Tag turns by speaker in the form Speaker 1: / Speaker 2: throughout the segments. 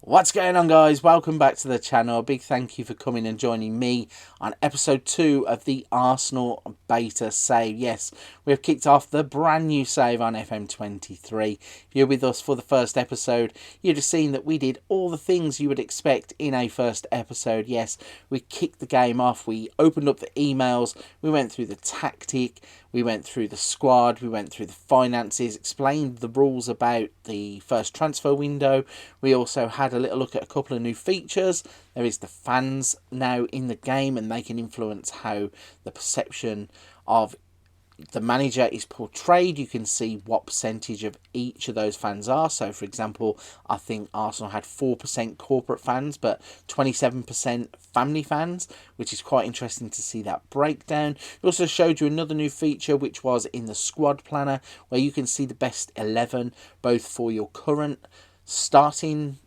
Speaker 1: What's going on, guys? Welcome back to the channel. A big thank you for coming and joining me on episode 2 of the Arsenal beta save. Yes, we've kicked off the brand new save on FM23. If you're with us for the first episode, you'd have seen that we did all the things you would expect in a first episode. Yes, we kicked the game off, we opened up the emails, we went through the tactic, we went through the squad, we went through the finances, explained the rules about the first transfer window. We also had a little look at a couple of new features. There is the fans now in the game, and they can influence how the perception of the manager is portrayed. You can see what percentage of each of those fans are. So, for example, I think Arsenal had 4% corporate fans, but 27% family fans, which is quite interesting to see that breakdown. It also showed you another new feature, which was in the squad planner, where you can see the best 11, both for your current starting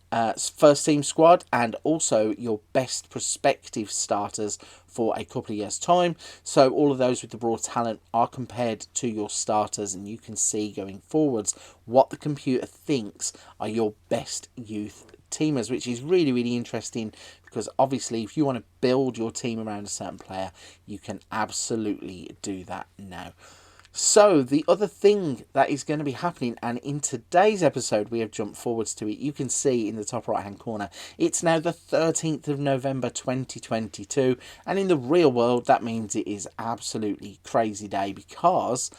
Speaker 1: first team squad and also your best prospective starters for a couple of years time. So all of those with the raw talent are compared to your starters, and you can see going forwards what the computer thinks are your best youth teamers, which is really interesting, because obviously if you want to build your team around a certain player, you can absolutely do that now. So, the other thing that is going to be happening, and in today's episode we have jumped forwards to it, you can see in the top right hand corner, it's now the 13th of November 2022, and in the real world that means it is absolutely crazy day, because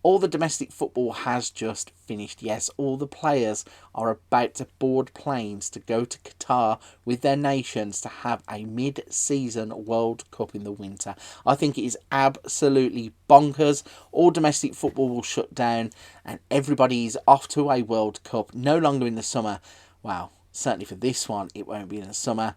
Speaker 1: all the domestic football has just finished. Yes, all the players are about to board planes to go to Qatar with their nations to have a mid-season World Cup in the winter. I think it is absolutely bonkers. All domestic football will shut down and everybody is off to a World Cup, no longer in the summer. Well, certainly for this one, it won't be in the summer.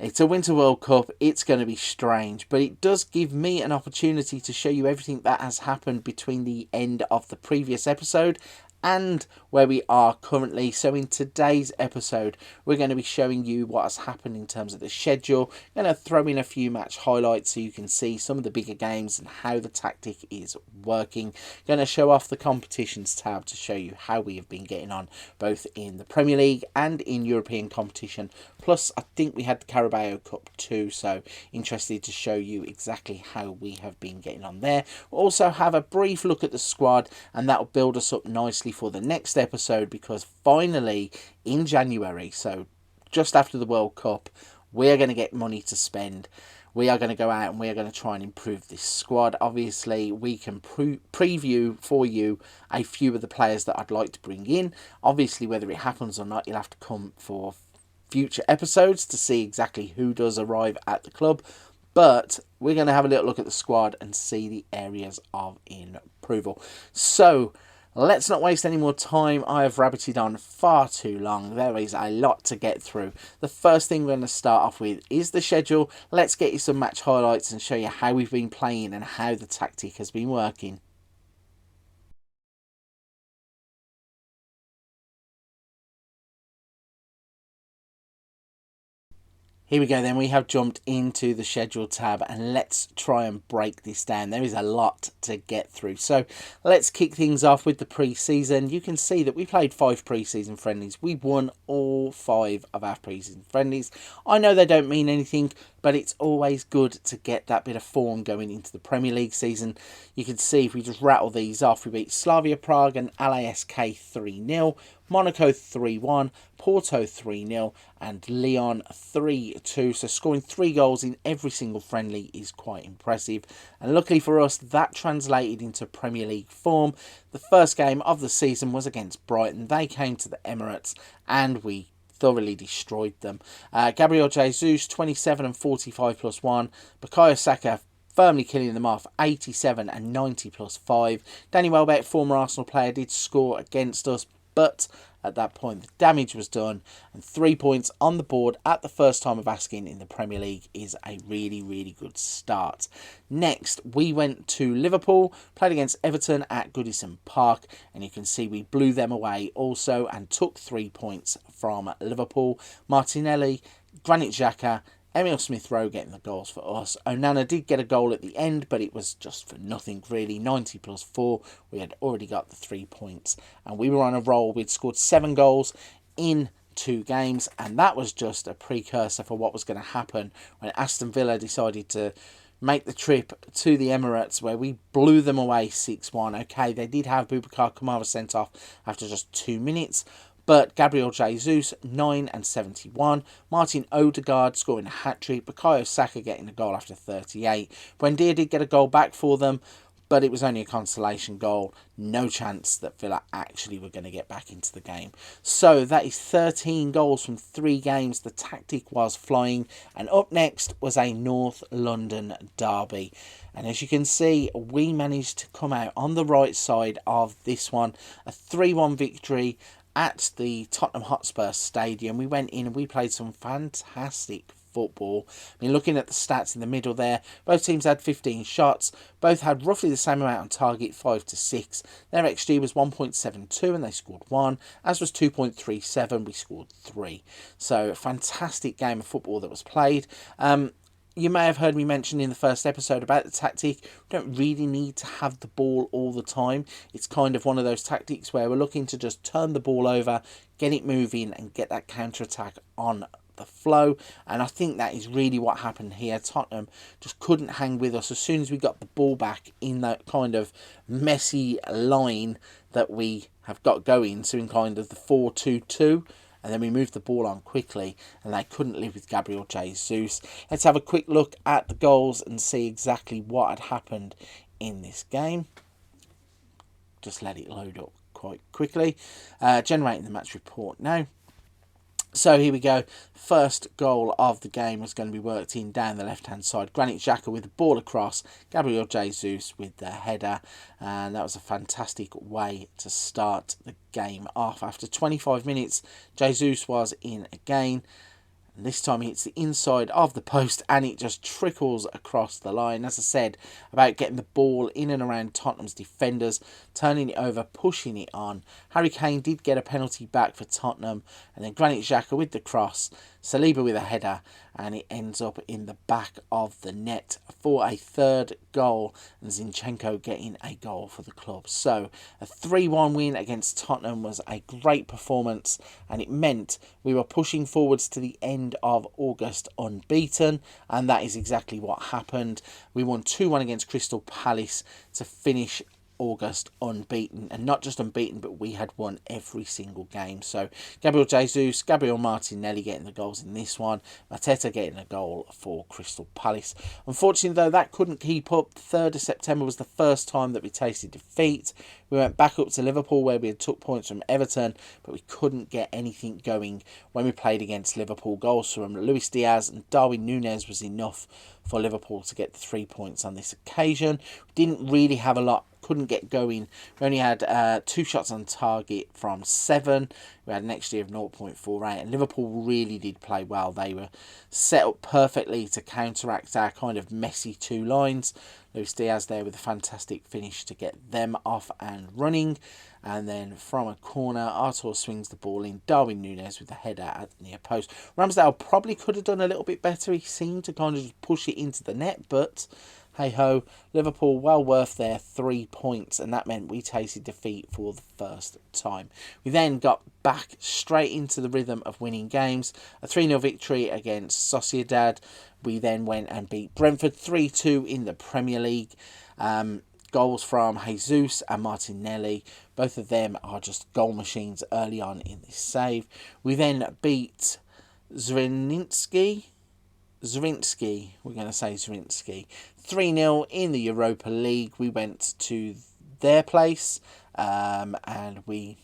Speaker 1: It's a Winter World Cup. It's going to be strange, but it does give me an opportunity to show you everything that has happened between the end of the previous episode and where we are currently. So in today's episode, we're going to be showing you what has happened in terms of the schedule. I'm going to throw in a few match highlights so you can see some of the bigger games and how the tactic is working. Going to show off the competitions tab to show you how we have been getting on both in the Premier League and in European competition. Plus, I think we had the Carabao Cup too, so interested to show you exactly how we have been getting on there. We'll also have a brief look at the squad, and that will build us up nicely for the next episode, because finally in January, so just after the World Cup, we are going to get money to spend. We are going to go out and we are going to try and improve this squad. Obviously, we can preview for you a few of the players that I'd like to bring in. Obviously, whether it happens or not, you'll have to come for future episodes to see exactly who does arrive at the club. But we're going to have a little look at the squad and see the areas of improvement. So let's not waste any more time. I have rabbited on far too long. There is a lot to get through. The first thing we're going to start off with is the schedule. Let's get you some match highlights and show you how we've been playing and how the tactic has been working. Here we go then, we have jumped into the schedule tab and let's try and break this down. There is a lot to get through. So let's kick things off with the pre-season. You can see that we played 5 pre-season friendlies. We won all 5 of our pre-season friendlies. I know they don't mean anything, but it's always good to get that bit of form going into the Premier League season. You can see if we just rattle these off, we beat Slavia Prague and LASK 3-0. Monaco 3-1, Porto 3-0 and Lyon 3-2. So scoring 3 goals in every single friendly is quite impressive. And luckily for us, that translated into Premier League form. The first game of the season was against Brighton. They came to the Emirates and we thoroughly destroyed them. Gabriel Jesus, 27 and 45 plus 1. Bukayo Saka firmly killing them off, 87 and 90 plus 5. Danny Welbeck, former Arsenal player, did score against us, but at that point the damage was done, and 3 points on the board at the first time of asking in the Premier League is a really good start. Next, we went to Liverpool, played against Everton at Goodison Park, and you can see we blew them away also and took 3 points from Liverpool. Martinelli, Granit Xhaka, Emil Smith-Rowe getting the goals for us. Onana did get a goal at the end, but it was just for nothing really. 90 plus 4. We had already got the 3 points. And we were on a roll. We'd scored 7 goals in 2 games, and that was just a precursor for what was going to happen when Aston Villa decided to make the trip to the Emirates, where we blew them away 6-1. Okay, they did have Boubacar Kamara sent off after just 2 minutes, but Gabriel Jesus, 9 and 71. Martin Odegaard scoring a hat-trick. Bukayo Saka getting a goal after 38. Buendia did get a goal back for them, but it was only a consolation goal. No chance that Villa actually were going to get back into the game. So that is 13 goals from 3 games. The tactic was flying. And up next was a North London derby. And as you can see, we managed to come out on the right side of this one. A 3-1 victory at the Tottenham Hotspur Stadium. We went in and we played some fantastic football. I mean, looking at the stats in the middle there, both teams had 15 shots. Both had roughly the same amount on target, 5-6. Their XG was 1.72 and they scored 1, as was 2.37. We scored 3. So, a fantastic game of football that was played. You may have heard me mention in the first episode about the tactic. We don't really need to have the ball all the time. It's kind of one of those tactics where we're looking to just turn the ball over, get it moving and get that counter-attack on the flow, and I think that is really what happened here. Tottenham just couldn't hang with us. As soon as we got the ball back in that kind of messy line that we have got going, so in kind of the 4-2-2, and then we moved the ball on quickly and they couldn't live with Gabriel Jesus. Let's have a quick look at the goals and see exactly what had happened in this game. Just let it load up quite quickly. Generating the match report now. So here we go. First goal of the game was going to be worked in down the left-hand side. Granit Xhaka with the ball across. Gabriel Jesus with the header. And that was a fantastic way to start the game off. After 25 minutes, Jesus was in again. And this time he hits the inside of the post and it just trickles across the line. As I said, about getting the ball in and around Tottenham's defenders, turning it over, pushing it on. Harry Kane did get a penalty back for Tottenham. And then Granit Xhaka with the cross. Saliba with a header. And it ends up in the back of the net for a third goal. And Zinchenko getting a goal for the club. So a 3-1 win against Tottenham was a great performance. And it meant we were pushing forwards to the end of August unbeaten. And that is exactly what happened. We won 2-1 against Crystal Palace to finish August unbeaten, and not just unbeaten, but we had won every single game. So Gabriel Jesus, Gabriel Martinelli getting the goals in this one, Mateta getting a goal for Crystal Palace. Unfortunately though, that couldn't keep up. 3rd of September was the first time that we tasted defeat. We went back up to Liverpool where we had took points from Everton, but we couldn't get anything going when we played against Liverpool. Goals from Luis Diaz and Darwin Núñez was enough for Liverpool to get the 3 points on this occasion. We didn't really have a lot, couldn't get going. We only had 2 shots on target from 7. We had an XG of 0.48, and Liverpool really did play well. They were set up perfectly to counteract our kind of messy 2 lines. Luis Diaz there with a fantastic finish to get them off and running. And then from a corner, Artur swings the ball in. Darwin Núñez with the header at the near post. Ramsdale probably could have done a little bit better. He seemed to kind of just push it into the net, but hey-ho, Liverpool well worth their 3 points, and that meant we tasted defeat for the first time. We then got back straight into the rhythm of winning games. A 3-0 victory against Sociedad. We then went and beat Brentford 3-2 in the Premier League. Goals from Jesus and Martinelli. Both of them are just goal machines early on in this save. We then beat Zrinski, we're going to say Zrinski, 3-0 in the Europa League. We went to their place and we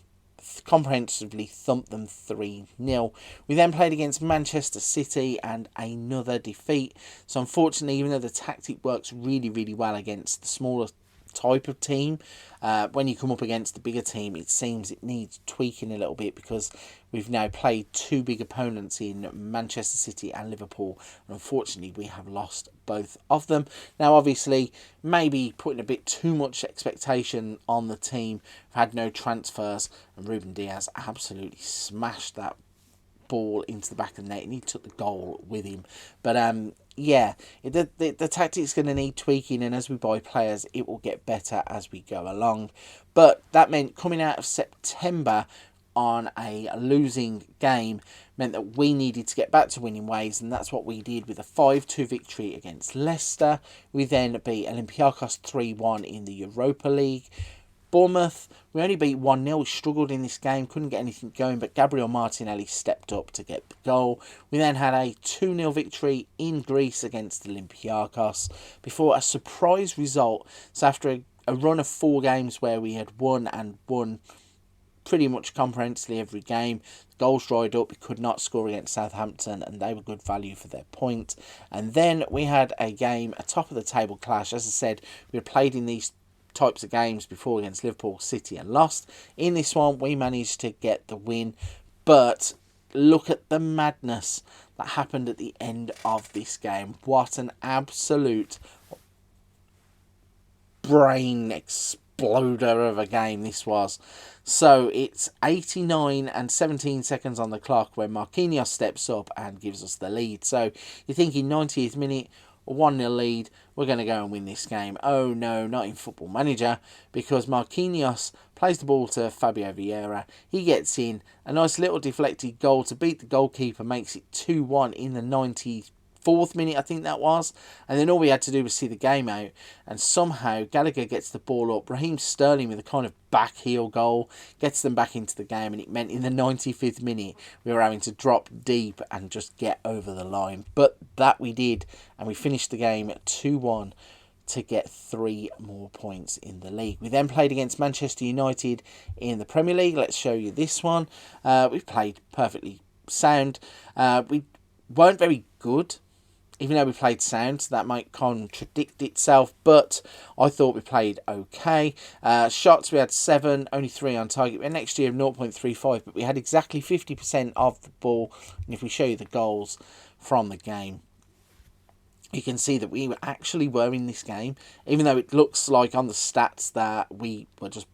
Speaker 1: comprehensively thumped them 3-0. We then played against Manchester City and another defeat. So unfortunately, even though the tactic works really, really well against the smaller type of team, when you come up against the bigger team, it seems it needs tweaking a little bit, because we've now played 2 big opponents in Manchester City and Liverpool, and unfortunately we have lost both of them. Now obviously, maybe putting a bit too much expectation on the team. We've had no transfers, and Ruben Diaz absolutely smashed that ball into the back of the net, and he took the goal with him. But yeah, the tactic's going to need tweaking, and as we buy players, it will get better as we go along. But that meant coming out of September, on a losing game meant that we needed to get back to winning ways, and that's what we did with a 5-2 victory against Leicester. We then beat Olympiacos 3-1 in the Europa League. Bournemouth, we only beat 1-0. We struggled in this game, couldn't get anything going, but Gabriel Martinelli stepped up to get the goal. We then had a 2-0 victory in Greece against Olympiacos before a surprise result. So after a run of 4 games where we had won pretty much comprehensively every game, the goals dried up. We could not score against Southampton, and they were good value for their point. And then we had a game, a top of the table clash. As I said, we had played in these types of games before against Liverpool, City, and lost. In this one, we managed to get the win, but look at the madness that happened at the end of this game. What an absolute brain exploder of a game this was. So it's 89 and 17 seconds on the clock when Marquinhos steps up and gives us the lead. So you're thinking 90th minute, a 1-0 lead, we're going to go and win this game. Oh no, not in Football Manager, because Marquinhos plays the ball to Fabio Vieira. He gets in, a nice little deflected goal to beat the goalkeeper, makes it 2-1 in the 94th minute, I think that was. And then all we had to do was see the game out, and somehow Gallagher gets the ball up. Raheem Sterling with a kind of back heel goal gets them back into the game, and it meant in the 95th minute we were having to drop deep and just get over the line. But that we did, and we finished the game at 2-1 to get 3 more points in the league. We then played against Manchester United in the Premier League. Let's show you this one. We played perfectly sound. We weren't very good, even though we played sound, so that might contradict itself, but I thought we played okay. Shots, we had 7, only 3 on target. We had an XG of 0.35, but we had exactly 50% of the ball. And if we show you the goals from the game, you can see that we actually were in this game, even though it looks like on the stats that we were just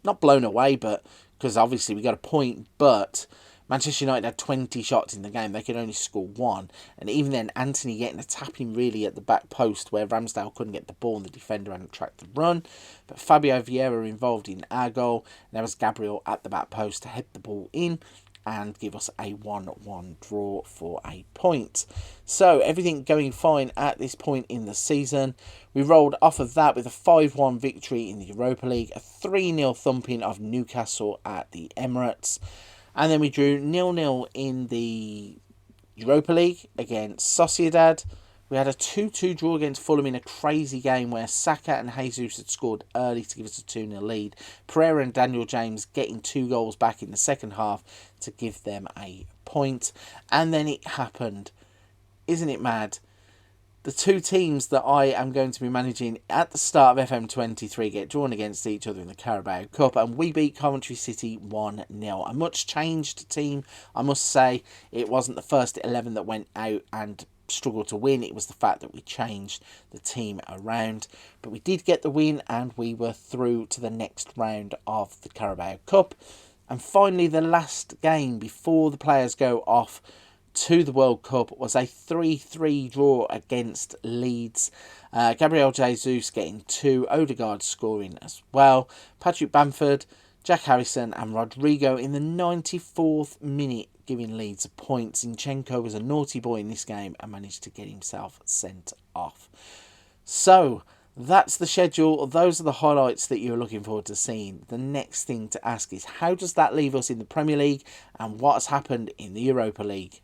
Speaker 1: not blown away, but because obviously we got a point, but Manchester United had 20 shots in the game. They could only score 1. And even then, Anthony getting a tapping really at the back post where Ramsdale couldn't get the ball and the defender hadn't tracked the run. But Fabio Vieira involved in our goal. And there was Gabriel at the back post to head the ball in and give us a 1-1 draw for a point. So everything going fine at this point in the season. We rolled off of that with a 5-1 victory in the Europa League, a 3-0 thumping of Newcastle at the Emirates. And then we drew 0-0 in the Europa League against Sociedad. We had a 2-2 draw against Fulham in a crazy game where Saka and Jesus had scored early to give us a 2-0 lead. Pereira and Daniel James getting 2 goals back in the second half to give them a point. And then it happened. Isn't it mad? The 2 teams that I am going to be managing at the start of FM23 get drawn against each other in the Carabao Cup, and we beat Coventry City 1-0. A much changed team, I must say. It wasn't the first 11 that went out and struggled to win. It was the fact that we changed the team around. But we did get the win, and we were through to the next round of the Carabao Cup. And finally, the last game before the players go off to the World Cup was a 3-3 draw against Leeds. Gabriel Jesus getting 2, Odegaard scoring as well. Patrick Bamford, Jack Harrison and Rodrigo in the 94th minute giving Leeds a point. Zinchenko was a naughty boy in this game and managed to get himself sent off. So that's the schedule. Those are the highlights that you're looking forward to seeing. The next thing to ask is, how does that leave us in the Premier League and what has happened in the Europa League?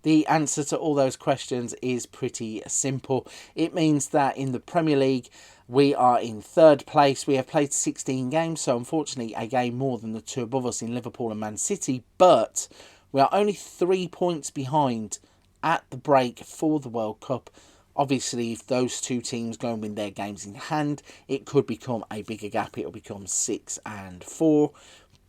Speaker 1: The answer to all those questions is pretty simple. It means that in the Premier League, we are in 3rd place. We have played 16 games, so unfortunately a game more than the 2 above us in Liverpool and Man City, but we are only 3 points behind at the break for the World Cup. Obviously, if those 2 teams go and win their games in hand, it could become a bigger gap. It will become 6 and 4,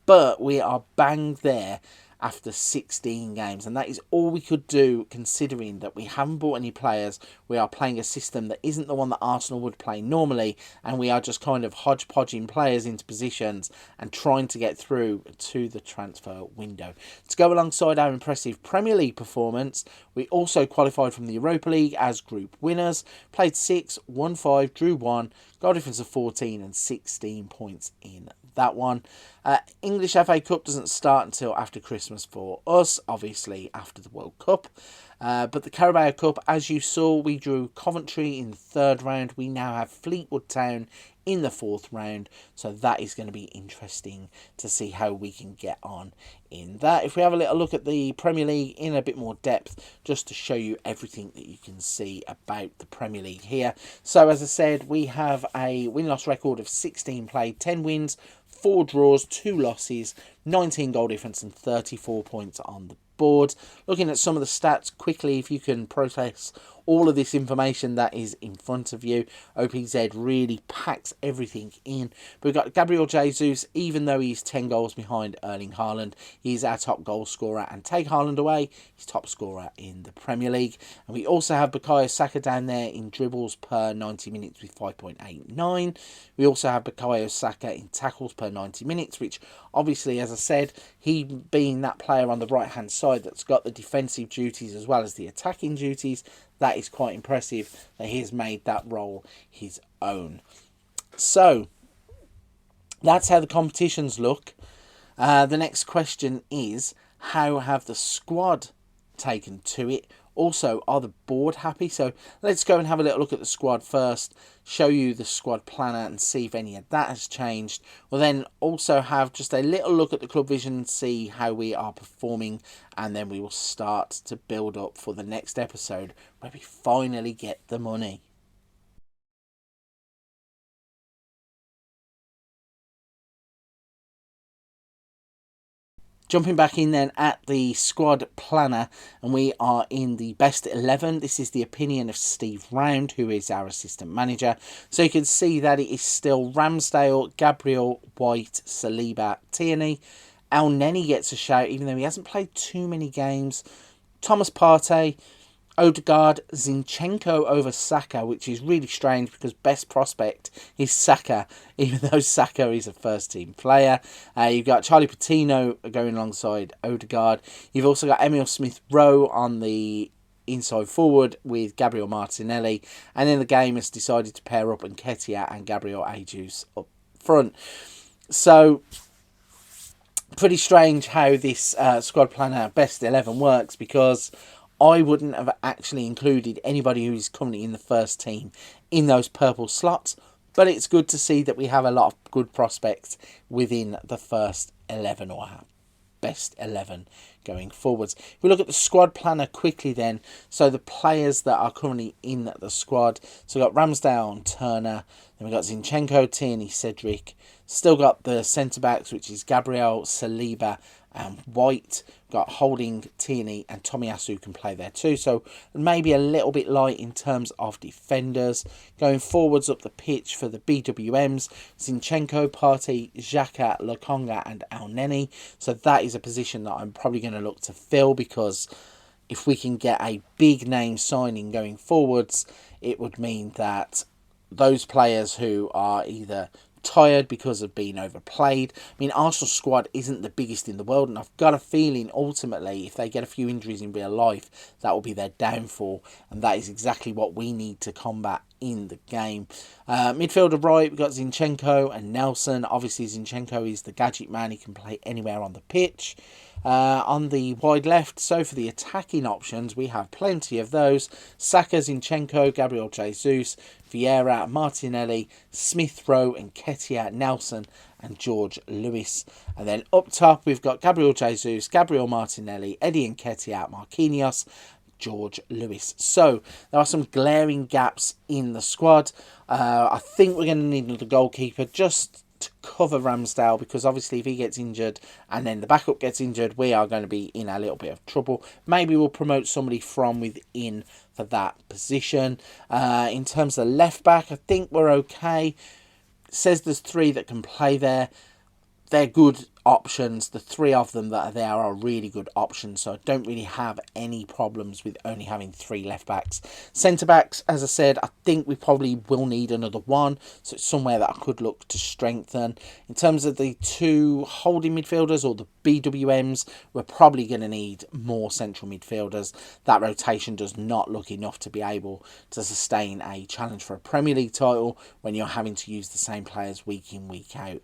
Speaker 1: but we are bang there. after 16 games, and that is all we could do considering that we haven't bought any players. We are playing a system that isn't the one that Arsenal would play normally, and we are just kind of hodgepodging players into positions and trying to get through to the transfer window. To go alongside our impressive Premier League performance, we also qualified from the Europa League as group winners, played 6, won 5, drew 1, got a difference of 14 and 16 points in that one. English FA Cup doesn't start until after Christmas for us, obviously after the World Cup. But the Carabao Cup, as you saw, we drew Coventry in the third round. We now have Fleetwood Town in the fourth round, so that is going to be interesting to see how we can get on in that. If we have a little look at the Premier League in a bit more depth, just to show you everything that you can see about the Premier League here. So as I said, we have a win-loss record of 16 played, 10 wins, 4 draws, 2 losses, 19 goal difference and 34 points on the board. Looking at some of the stats quickly, if you can process all of this information that is in front of you, OPZ really packs everything in. But we've got Gabriel Jesus, even though he's 10 goals behind Erling Haaland, he's our top goal scorer, and take Haaland away, he's top scorer in the Premier League. And we also have Bukayo Saka down there in dribbles per 90 minutes with 5.89. We also have Bukayo Saka in tackles per 90 minutes, which obviously, as I said, he being that player on the right hand side that's got the defensive duties as well as the attacking duties, that is quite impressive that he has made that role his own. So that's how the competitions look. The next question is, how have the squad taken to it? Also, are the board happy? So let's go and have a little look at the squad first, show you the squad planner and see if any of that has changed. We'll then also have just a little look at the club vision and see how we are performing, and then we will start to build up for the next episode where we finally get the money. Jumping back in then at the squad planner, and we are in the best 11. This is the opinion of Steve Round, who is our assistant manager. So you can see that it is still Ramsdale, Gabriel, White, Saliba, Tierney. El Neni gets a shout, even though he hasn't played too many games. Thomas Partey, Odegaard, Zinchenko over Saka, which is really strange because best prospect is Saka, even though Saka is a first-team player. You've got Charlie Patino going alongside Odegaard. You've also got Emil Smith-Rowe on the inside forward with Gabriel Martinelli. And then the game has decided to pair up Nketiah and Gabriel Jesus up front. So pretty strange how this squad planner best 11 works, because I wouldn't have actually included anybody who's currently in the first team in those purple slots. But it's good to see that we have a lot of good prospects within the first 11 or best 11 going forwards. If we look at the squad planner quickly then, so the players that are currently in the squad. So we've got Ramsdale and Turner, then we've got Zinchenko, Tierney, Cedric. Still got the centre-backs, which is Gabriel, Saliba and White. We've got Holding, Tierney and Tomiyasu can play there too. So maybe a little bit light in terms of defenders. Going forwards up the pitch for the BWMs, Zinchenko, Partey, Xhaka, Lokonga and El Neni. So that is a position that I'm probably going to look to fill, because if we can get a big name signing going forwards, it would mean that those players who are either tired because of being overplayed. I mean, Arsenal's squad isn't the biggest in the world, and I've got a feeling ultimately if they get a few injuries in real life, that will be their downfall, and that is exactly what we need to combat in the game. Midfielder right, we've got Zinchenko and Nelson. Obviously Zinchenko is the gadget man, he can play anywhere on the pitch. On the wide left, so for the attacking options, we have plenty of those. Saka, Zinchenko, Gabriel Jesus, Vieira, Martinelli, Smith-Rowe, Nketiah, Nelson and George Lewis. And then up top, we've got Gabriel Jesus, Gabriel Martinelli, Eddie Nketiah, Marquinhos, George Lewis. So there are some glaring gaps in the squad. I think we're going to need another goalkeeper just to cover Ramsdale, because obviously if he gets injured and then the backup gets injured, we are going to be in a little bit of trouble. Maybe we'll promote somebody from within for that position. In terms of left back, I think we're okay. It says there's 3 that can play there. they're good options. The three of them that are there are really good options, so I don't really have any problems with only having three left backs. Centre backs, as I said, I think we probably will need another one, so it's somewhere that I could look to strengthen. In terms of the two holding midfielders or the BWMs, we're probably going to need more central midfielders. That rotation does not look enough to be able to sustain a challenge for a Premier League title when you're having to use the same players week in, week out,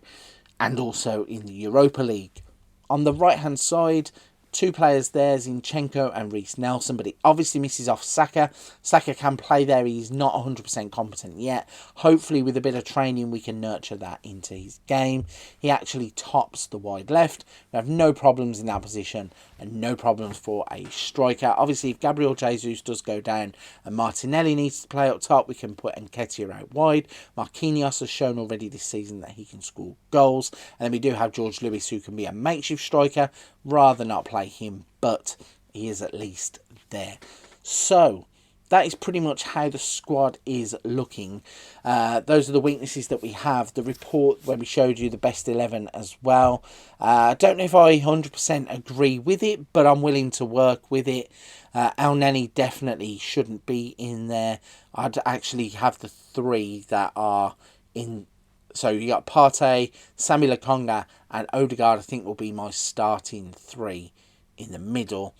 Speaker 1: and also in the Europa League. On the right-hand side, two players there, Zinchenko and Reece Nelson, but he obviously misses off Saka. Saka can play there. He's not 100% competent yet. Hopefully, with a bit of training, we can nurture that into his game. He actually tops the wide left. We have no problems in that position and no problems for a striker. Obviously, if Gabriel Jesus does go down and Martinelli needs to play up top, we can put Nketiah out wide. Marquinhos has shown already this season that he can score goals. And then we do have George Lewis, who can be a makeshift striker. Rather not play him, but he is at least there. So that is pretty much how the squad is looking. Those are the weaknesses that we have. The report where we showed you the best 11 as well. I don't know if I 100% agree with it, but I'm willing to work with it. El Neni definitely shouldn't be in there. I'd actually have the three that are in. So you got Partey, Sammy Lokonga and Odegaard, I think, will be my starting three in the middle.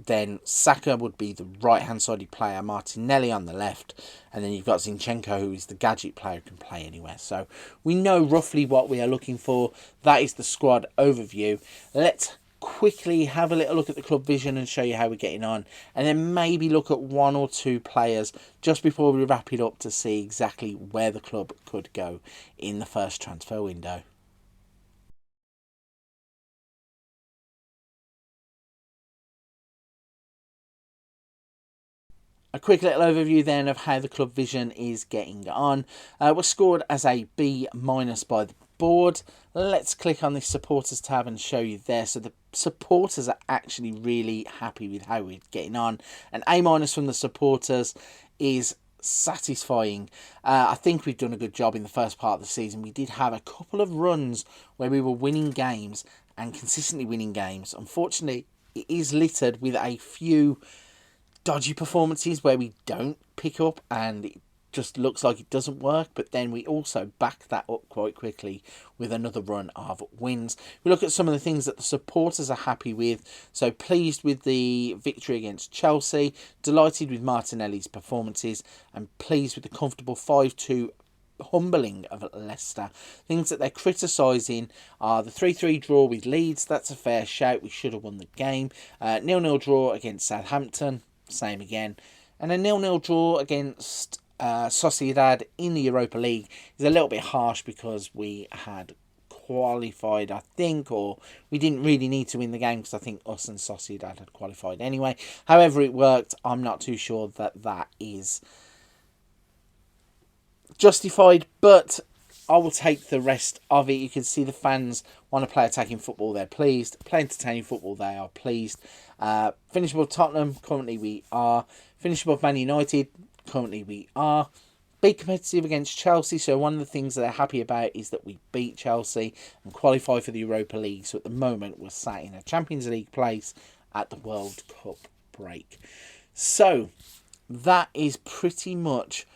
Speaker 1: Then Saka would be the right-hand sided player, Martinelli on the left, and then you've got Zinchenko, who is the gadget player who can play anywhere. So we know roughly what we are looking for. That is the squad overview. Let's quickly have a little look at the club vision and show you how we're getting on, and then maybe look at one or two players just before we wrap it up to see exactly where the club could go in the first transfer window. A quick little overview then of how the club vision is getting on. We're scored as a B- by the board. Let's click on the supporters tab and show you there. So the supporters are actually really happy with how we're getting on. An A- from the supporters is satisfying. I think we've done a good job in the first part of the season. We did have a couple of runs where we were winning games and consistently winning games. Unfortunately, it is littered with a few dodgy performances where we don't pick up and it just looks like it doesn't work, but then we also back that up quite quickly with another run of wins. We look at some of the things that the supporters are happy with. So pleased with the victory against Chelsea, delighted with Martinelli's performances, and pleased with the comfortable 5-2 humbling of Leicester. Things that they're criticising are the 3-3 draw with Leeds. That's a fair shout. We should have won the game. 0-0 draw against Southampton. Same again. And a 0-0 draw against Sociedad in the Europa League is a little bit harsh because we had qualified, I think, or we didn't really need to win the game because I think us and Sociedad had qualified anyway. However it worked, I'm not too sure that that is justified, but I will take the rest of it. You can see the fans want to play attacking football, they're pleased. Play entertaining football, they are pleased. Finish above Tottenham, currently we are. Finish above Man United, currently we are. Be competitive against Chelsea, so one of the things that they're happy about is that we beat Chelsea and qualify for the Europa League. So at the moment we're sat in a Champions League place at the World Cup break. So that is pretty much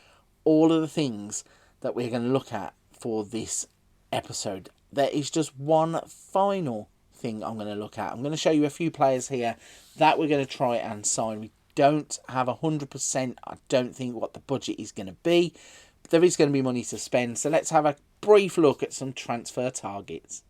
Speaker 1: all of the things that we're going to look at for this episode. There is just one final thing I'm going to look at. I'm going to show you a few players here that we're going to try and sign. We don't have 100%, I don't think, what the budget is going to be, but there is going to be money to spend. So let's have a brief look at some transfer targets.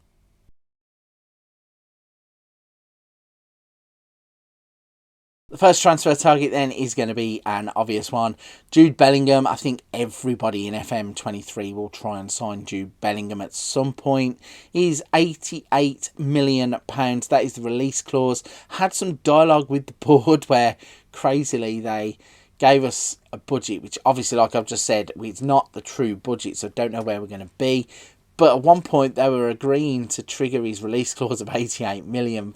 Speaker 1: The first transfer target then is going to be an obvious one. Jude Bellingham. I think everybody in FM23 will try and sign Jude Bellingham at some point. He's £88 million. That is the release clause. Had some dialogue with the board where, crazily, they gave us a budget, which obviously, like I've just said, it's not the true budget, so don't know where we're going to be. But at one point they were agreeing to trigger his release clause of £88 million.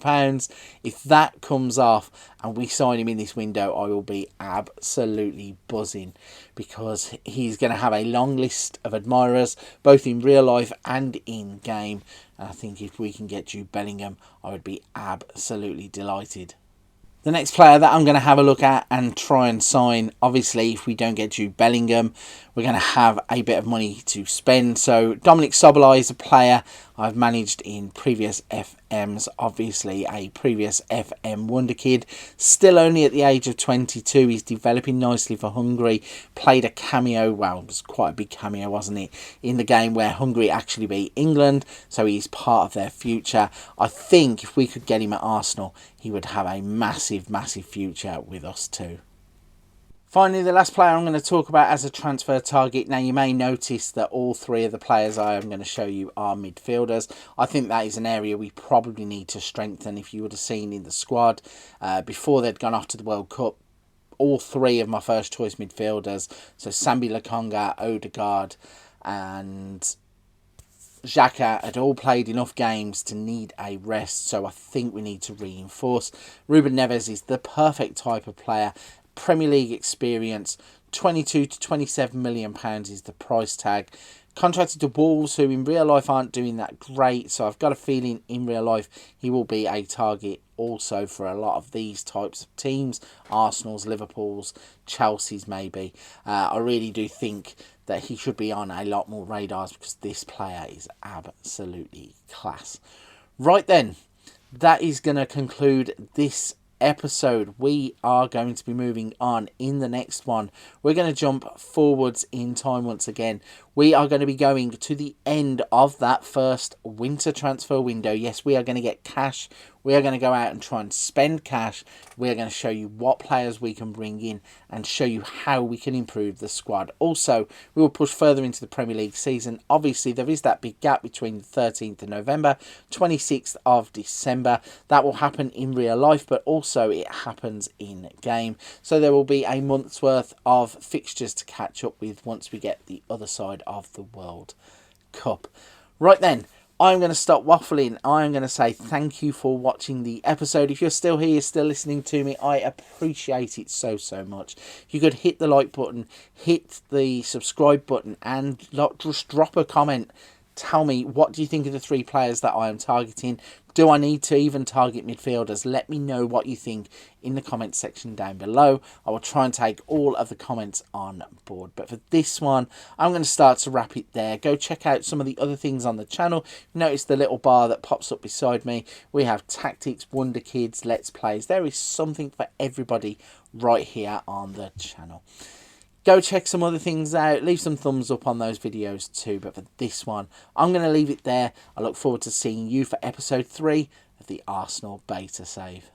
Speaker 1: If that comes off and we sign him in this window, I will be absolutely buzzing, because he's going to have a long list of admirers, both in real life and in game. And I think if we can get Jude Bellingham, I would be absolutely delighted. The next player that I'm going to have a look at and try and sign, obviously, if we don't get Jude Bellingham, we're going to have a bit of money to spend. So Dominic Szoboszlai is a player I've managed in previous FMs, obviously a previous FM wonder kid, still only at the age of 22. He's developing nicely for Hungary, played a cameo, well, it was quite a big cameo, wasn't it, in the game where Hungary actually beat England, so he's part of their future. I think if we could get him at Arsenal, he would have a massive, massive future with us too. Finally, the last player I'm going to talk about as a transfer target. Now, you may notice that all three of the players I am going to show you are midfielders. I think that is an area we probably need to strengthen. If you would have seen in the squad before they'd gone off to the World Cup, all three of my first choice midfielders, so Sambi Lokonga, Odegaard and Xhaka, had all played enough games to need a rest, so I think we need to reinforce. Ruben Neves is the perfect type of player. Premier League experience, £22 to £27 million is the price tag. Contracted to Wolves, who in real life aren't doing that great, so I've got a feeling in real life he will be a target also for a lot of these types of teams. Arsenal's, Liverpool's, Chelsea's maybe. I really do think that he should be on a lot more radars, because this player is absolutely class. Right then, that is going to conclude this episode. We are going to be moving on in the next one. We're going to jump forwards in time once again. We are going to be going to the end of that first winter transfer window. Yes, we are going to get cash. We are going to go out and try and spend cash. We are going to show you what players we can bring in and show you how we can improve the squad. Also, we will push further into the Premier League season. Obviously, there is that big gap between the 13th of November, 26th of December. That will happen in real life, but also it happens in game. So there will be a month's worth of fixtures to catch up with once we get the other side of the World Cup. Right then, I'm going to stop waffling. I'm going to say thank you for watching the episode. If you're still here, you're still listening to me, I appreciate it so, so much. If you could hit the like button, hit the subscribe button, and just drop a comment. Tell me, what do you think of the three players that I am targeting? Do I need to even target midfielders? Let me know what you think in the comment section down below. I will try and take all of the comments on board. But for this one, I'm going to start to wrap it there. Go check out some of the other things on the channel. Notice the little bar that pops up beside me. We have tactics, wonder kids, let's plays. There is something for everybody right here on the channel. Go check some other things out. Leave some thumbs up on those videos too. But for this one, I'm going to leave it there. I look forward to seeing you for episode 3 of the Arsenal beta save.